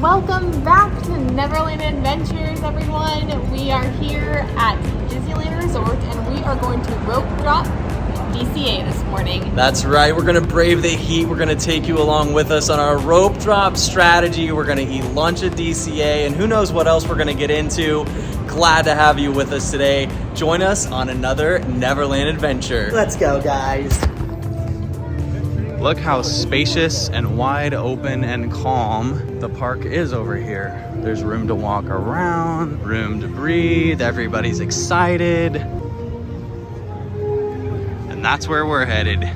Welcome back to Neverland Adventures, everyone. We are here at Disneyland Resort and we are going to rope drop DCA this morning. That's right. We're going to brave the heat. We're going to take you along with us on our rope drop strategy. We're going to eat lunch at DCA and who knows what else we're going to get into. Glad to have you with us today. Join us on another Neverland adventure. Let's go, guys. Look how spacious and wide open and calm the park is over here. There's room to walk around, room to breathe. Everybody's excited. And that's where we're headed.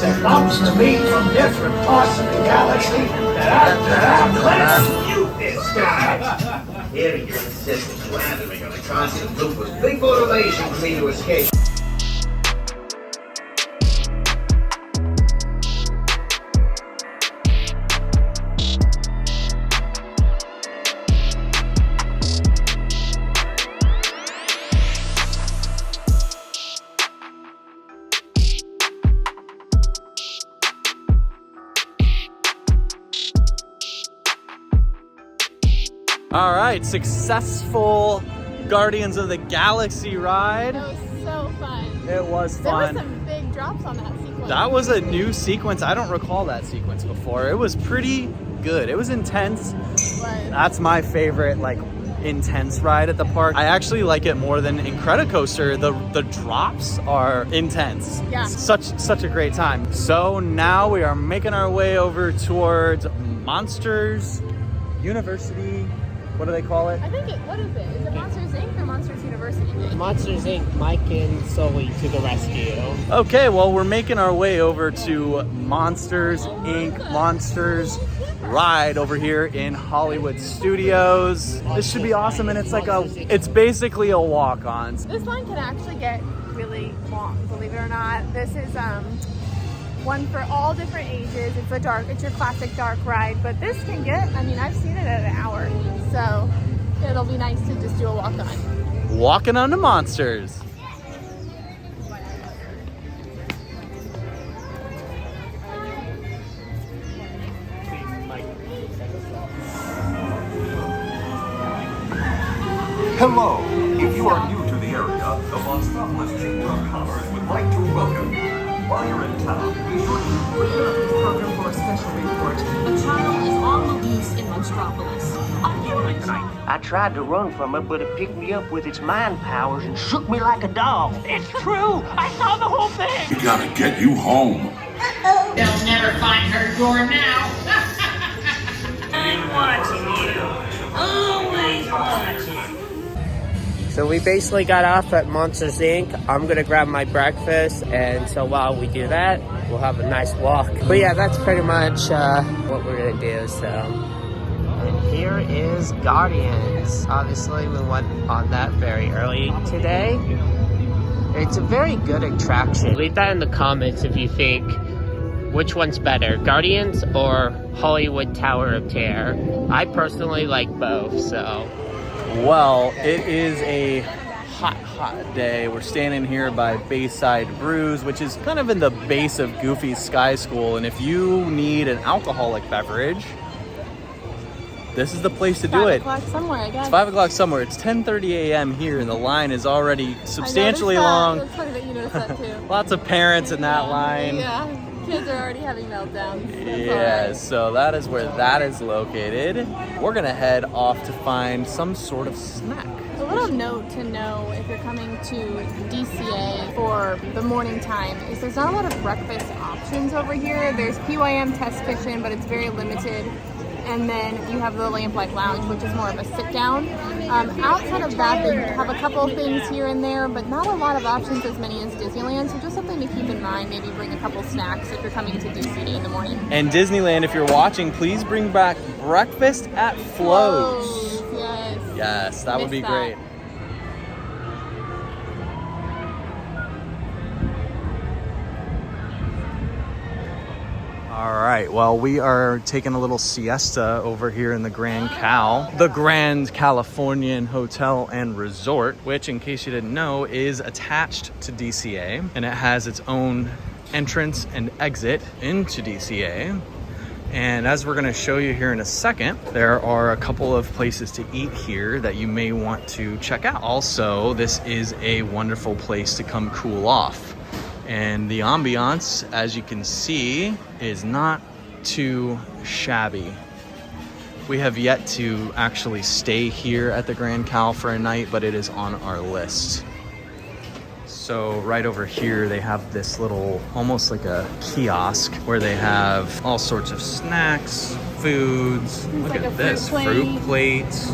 That comes to me from different parts of the galaxy that let's mute this guy. Hearing your insistence slandering on a constant loop was big motivation for me to escape. All right, successful Guardians of the Galaxy ride. That was so fun. It was fun. There were some big drops on that sequence. That was a new sequence. I don't recall that sequence before. It was pretty good. It was intense. That's my favorite, like, intense ride at the park. I actually like it more than Incredicoaster. The drops are intense. Yeah. Such a great time. So now we are making our way over towards Monsters University. What do they call it? I think what is it? Is it Monsters Inc. or Monsters University? Monsters Inc. Mike and Sully to the rescue. Okay, well, we're making our way over to Monsters Inc. Monsters Ride over here in Hollywood Studios. This should be awesome, and it's basically a walk-on. This line can actually get really long, believe it or not. This is one for all different ages. It's your classic dark ride, but this can get, I've seen it at an hour, so it'll be nice to just do a walk on. Walking on the monsters. Hello, if you are new to the area, the Monstropolis Chamber of Commerce would like to welcome you. While you're in town, be sure to prepare this program for a special report. A child is on the loose in Monstropolis. I tried to run from it, but it picked me up with its mind powers and shook me like a dog. It's true! I saw the whole thing! We gotta get you home. They'll never find her door now. I'm watching you. Always watching. So we basically got off at Monsters Inc. I'm gonna grab my breakfast, and so while we do that, we'll have a nice walk. But yeah, that's pretty much what we're gonna do. So, and here is Guardians. Obviously, we went on that very early today. It's a very good attraction. Leave that in the comments if you think which one's better, Guardians or Hollywood Tower of Terror. I personally like both, so. Well, it is a hot day. We're standing here by Bayside Brews, which is kind of in the base of Goofy's Sky School. And if you need an alcoholic beverage, this is the place to do it. 5 o'clock somewhere, I guess. It's 5 o'clock somewhere. It's 10:30 a.m. here, and the line is already substantially long. It's funny that you noticed that too. Lots of parents in that line. Yeah. Kids are already having meltdowns. Yeah, so that is where that is located. We're gonna head off to find some sort of snack. A little note to know if you're coming to DCA for the morning time is there's not a lot of breakfast options over here. There's PYM Test Kitchen, but it's very limited. And then you have the Lamplight Lounge, which is more of a sit down. Outside of that, they have a couple of things here and there, but not a lot of options, as many as Disneyland. So just something to keep in mind. Maybe bring a couple snacks if you're coming to DC in the morning. And Disneyland, if you're watching, please bring back breakfast at Flo's. Yes. Yes, that would be great. All right, well, we are taking a little siesta over here in the Grand Cal, the Grand Californian Hotel and Resort, which, in case you didn't know, is attached to DCA, and it has its own entrance and exit into DCA. And as we're gonna show you here in a second, there are a couple of places to eat here that you may want to check out. Also, this is a wonderful place to come cool off. And the ambiance, as you can see, is not too shabby. We have yet to actually stay here at the Grand Cal for a night, but it is on our list. So right over here, they have this little, almost like a kiosk, where they have all sorts of snacks, foods. Look like at a this, fruit plate. fruit plates,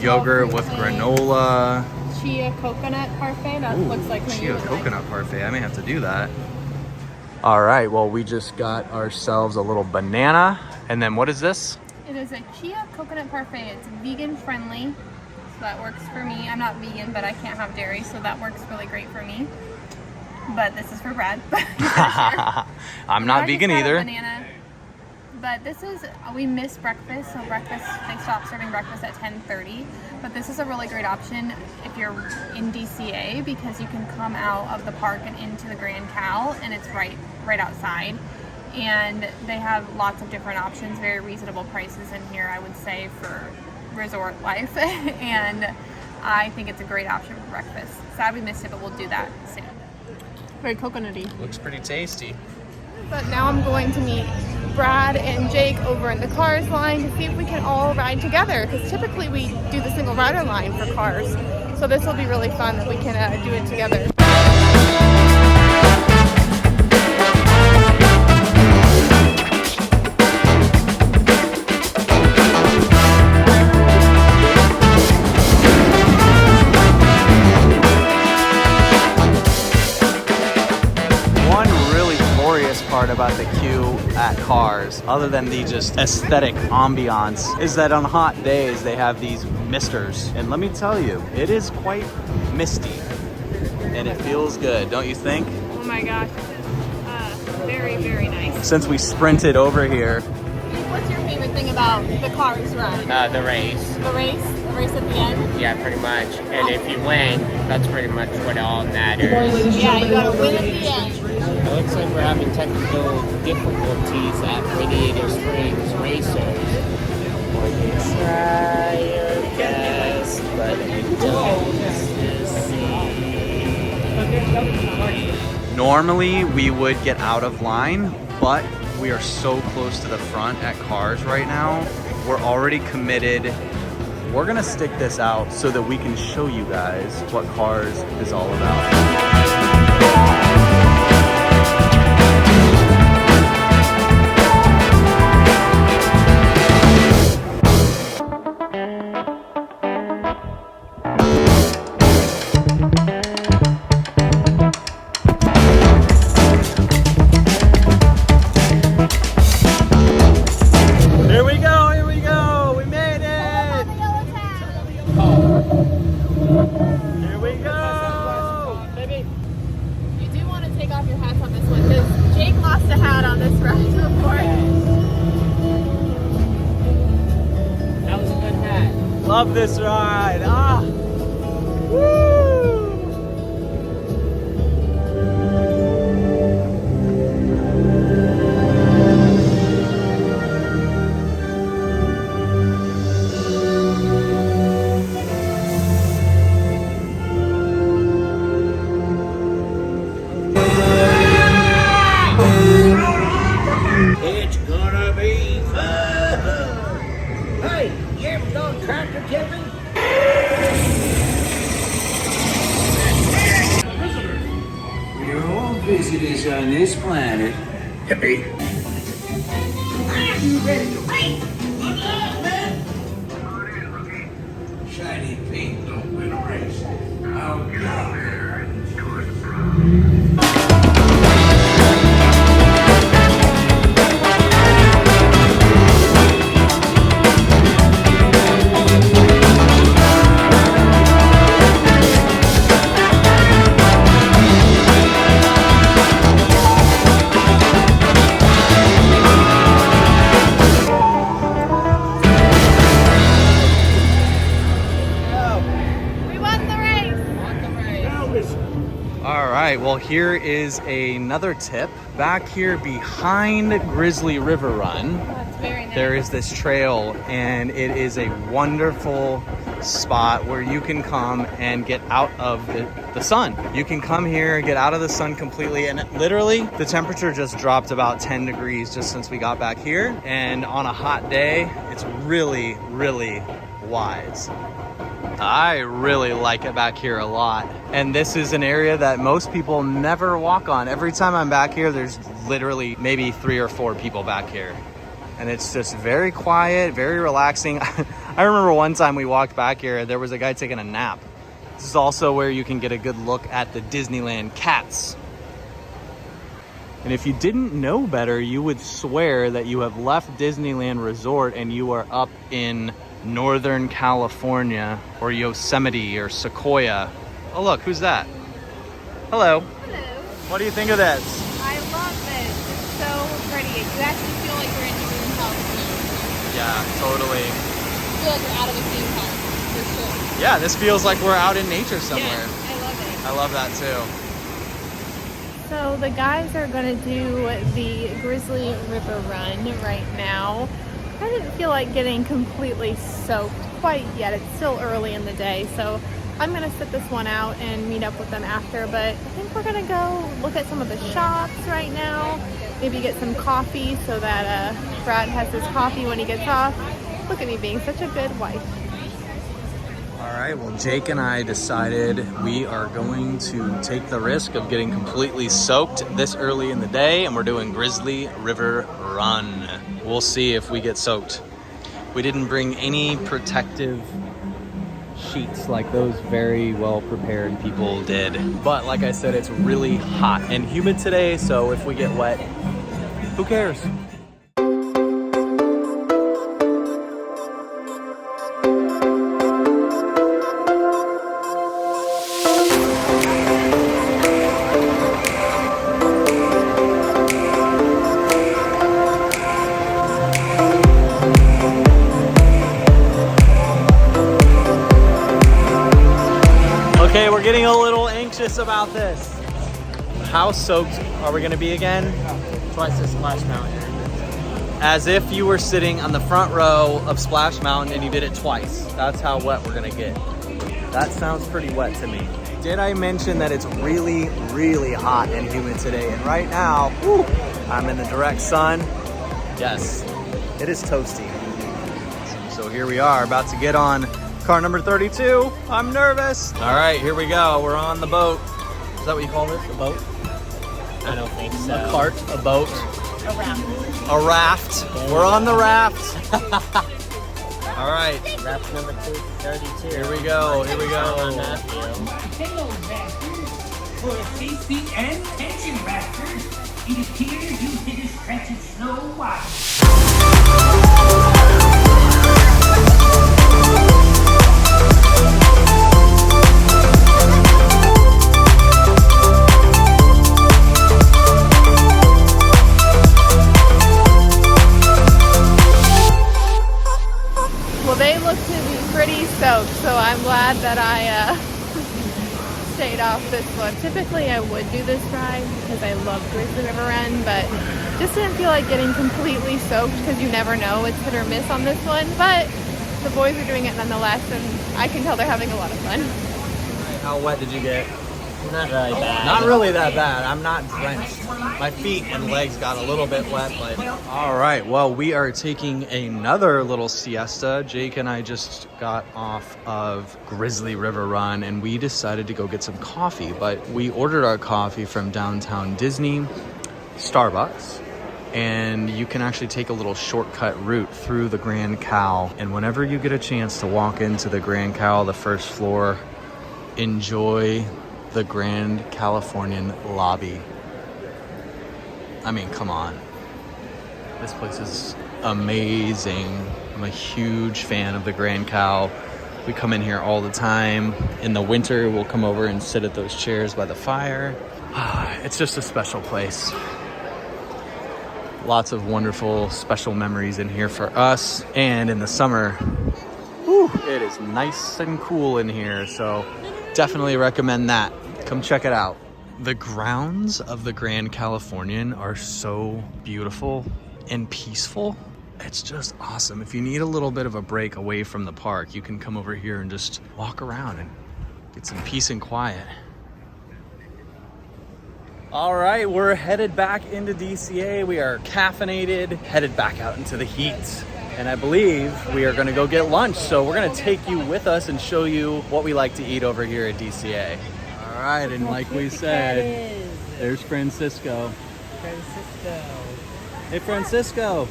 yogurt with granola. Chia coconut parfait. That looks like when Chia you coconut parfait. I may have to do that. All right, well, we just got ourselves a little banana. And then what is this? It is a chia coconut parfait. It's vegan friendly, so that works for me. I'm not vegan, but I can't have dairy, so that works really great for me. But this is for Brad. I'm not vegan either. Banana. But this is, we missed breakfast, so breakfast, they stopped serving breakfast at 10:30. But this is a really great option if you're in DCA, because you can come out of the park and into the Grand Cal, and it's right outside. And they have lots of different options, very reasonable prices in here, I would say, for resort life. And I think it's a great option for breakfast. Sad we missed it, but we'll do that soon. Very coconutty. Looks pretty tasty. But now I'm going to meet Brad and Jake over in the Cars line to see if we can all ride together, because typically we do the single rider line for Cars. So this will be really fun that we can do it together. Part about the queue at Cars, other than the just aesthetic ambiance, is that on hot days they have these misters, and let me tell you, it is quite misty and it feels good, don't you think? Oh my gosh, very, very nice. Since we sprinted over here, what's your favorite thing about the Cars ride? The race. The race? The race at the end? Yeah, pretty much. And if you win, that's pretty much what all matters. Yeah, you gotta win at the end. It looks like we're having technical difficulties at Radiator Springs Racers. Try your best, but you don't succeed. normally we would get out of line, but we are so close to the front at Cars right now. We're already committed. We're gonna stick this out so that we can show you guys what Cars is all about. Love this ride. Ah. Woo. It's gonna be fun. Hey, you ever gone tractor tipping? We're all visitors on this planet. Hippie. Are you ready to race? Hey, good luck, man. Shiny paint don't win a race. I'll get out there and do it proud. All right, well, here is another tip. Back here behind Grizzly River Run, That's very nice. there is this trail, and it is a wonderful spot where you can come and get out of the sun. You can come here, get out of the sun completely, and literally the temperature just dropped about 10 degrees just since we got back here. And on a hot day, it's really, really wise. I really like it back here a lot. And this is an area that most people never walk on. Every time I'm back here, there's literally maybe 3 or 4 people back here. And it's just very quiet, very relaxing. I remember one time we walked back here, there was a guy taking a nap. This is also where you can get a good look at the Disneyland cats. And if you didn't know better, you would swear that you have left Disneyland Resort and you are up in Northern California or Yosemite or Sequoia. Oh look, who's that? Hello. Hello. What do you think of this? I love this. It's so pretty. You actually feel like you're in your own house. Yeah, totally. I feel like you're out of a theme park, for sure. Yeah, this feels like we're out in nature somewhere. Yeah, I love it. I love that too. So the guys are gonna do the Grizzly River Run right now. I didn't feel like getting completely soaked quite yet. It's still early in the day, so I'm gonna sit this one out and meet up with them after, but I think we're gonna go look at some of the shops right now, maybe get some coffee so that Brad has his coffee when he gets off. Look at me being such a good wife. All right, well, Jake and I decided we are going to take the risk of getting completely soaked this early in the day, and we're doing Grizzly River Run. We'll see if we get soaked. We didn't bring any protective sheets like those very well prepared people did. But like I said, it's really hot and humid today, so if we get wet, who cares? Okay, we're getting a little anxious about this. How soaked are we gonna be again? Twice the Splash Mountain. As if you were sitting on the front row of Splash Mountain and you did it twice. That's how wet we're gonna get. That sounds pretty wet to me. Did I mention that it's really, really hot and humid today? And right now, whew, I'm in the direct sun. Yes, it is toasty. So here we are, about to get on car number 32. I'm nervous. All right, here we go. We're on the boat. Is that what you call this? A boat? I don't think so. A cart? A boat? A raft. A raft. We're on the raft. All right. Raft number 232. Here we go. Here we go. Matthew. Hello, Rafters. For safety and tension, Rafters, it appears you hit a stretch of snow white. Well, they look to be pretty soaked, so I'm glad that I stayed off this one. Typically, I would do this ride because I love Grizzly River Run, but just didn't feel like getting completely soaked because you never know. It's hit or miss on this one, but the boys are doing it nonetheless, and I can tell they're having a lot of fun. How wet did you get? Not really bad. Not really that bad. I'm not drenched. My feet and legs got a little bit wet, but... All right, well, we are taking another little siesta. Jake and I just got off of Grizzly River Run, and we decided to go get some coffee, but we ordered our coffee from downtown Disney, Starbucks, and you can actually take a little shortcut route through the Grand Cal. And whenever you get a chance to walk into the Grand Cal, the first floor, enjoy the Grand Californian lobby. I mean, come on. This place is amazing. I'm a huge fan of the Grand Cal. We come in here all the time. In the winter, we'll come over and sit at those chairs by the fire. It's just a special place. Lots of wonderful, special memories in here for us. And in the summer, whew, it is nice and cool in here. So definitely recommend that. Come check it out. The grounds of the Grand Californian are so beautiful and peaceful. It's just awesome. If you need a little bit of a break away from the park, you can come over here and just walk around and get some peace and quiet. All right, we're headed back into DCA. We are caffeinated, headed back out into the heat. And I believe we are gonna go get lunch. So we're gonna take you with us and show you what we like to eat over here at DCA. All right, and like we said, there's Francisco. Hey, Francisco.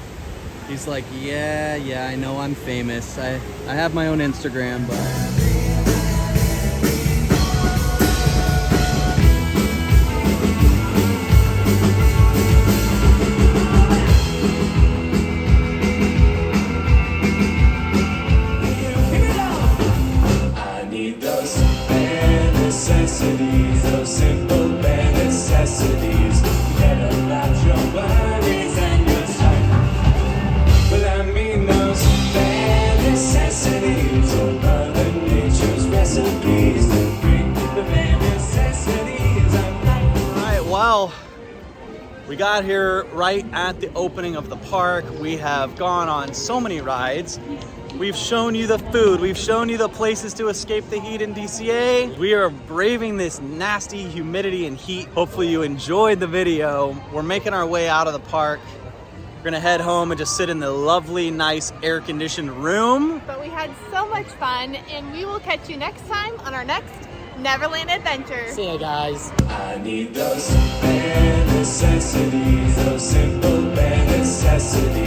He's like, yeah, I know I'm famous. I have my own Instagram, but... Those simple bare necessities. Forget about your worries and your strife. But I mean those bare necessities, or Mother Nature's recipes to bring the bare necessities of life. All right, well, we got here right at the opening of the park. We have gone on so many rides. We've shown you the food. We've shown you the places to escape the heat in DCA. We are braving this nasty humidity and heat. Hopefully you enjoyed the video. We're making our way out of the park. We're gonna head home and just sit in the lovely, nice, air-conditioned room. But we had so much fun, and we will catch you next time on our next Neverland Adventure. See ya, guys. I need those bare necessities, those simple bare necessities.